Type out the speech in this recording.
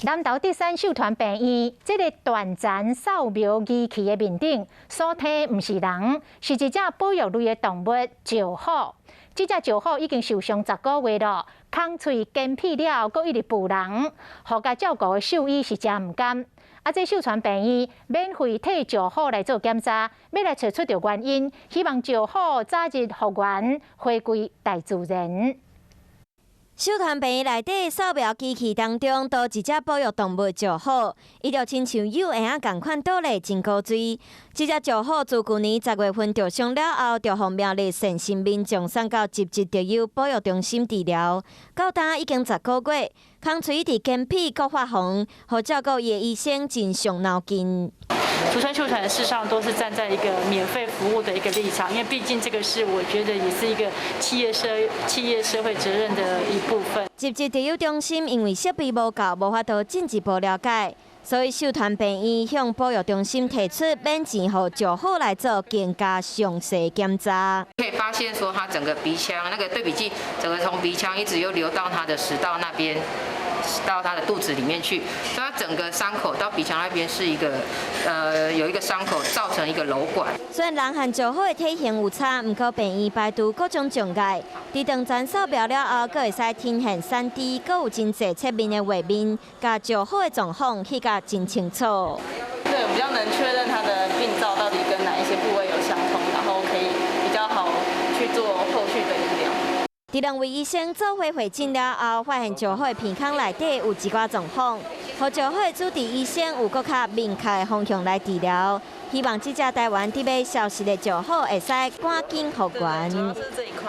南投第三兽团病院，这个短暂扫描仪器的面顶所睇唔是人，是一只保育类的动物石虎。这只石虎已经受伤10个月了，空喙干屁了，阁一直捕人，互甲照顾的兽医是真唔甘。这兽传病院免费替石虎来做检查，要来找出着原因，希望石虎早日复原，回归大自然。 兽团病院内底扫描机器当中，多一只保育动物石虎，伊就亲像幼婴仔共款倒咧真古锥。这只石虎自去年10月份受伤了后，就互苗栗县新民众送到集集特有保育中心治疗，到今已经10个月，空喙伫干屁各发红，互照顾伊的医生真伤脑筋。 竹川秀传事实上都是站在一个免费服务的一个立场，因为毕竟这个是我觉得也是一个企业社会责任的一部分。集集特有中心因为设备无够，无法度进一步了解，所以兽团病院向保育中心提出免钱，予石虎来做更加详细检查。可以发现说，它整个鼻腔那个对比剂，整个从鼻腔一直又流到它的食道那边。 到他的肚子里面去，所以他整个伤口到鼻腔那边是一个有一个伤口造成一个瘻管。虽然人和石虎的体型有差，不过病院排除各种障碍，在长暂扫描了后，阁会使呈现3D， 阁有真侪侧面的画面，甲石虎的状况翕甲真清楚。对，比较能确认它的病灶到底跟哪一些部位有相同，然后可以比较好去做后续的医疗。 伫2位医生做伙会诊了后，发现石虎的鼻腔内底有一寡状况，互石虎的主治医生有更较明确的方向来治疗。希望这只台湾伫要消失的石虎会使赶紧复原。主要是这一块。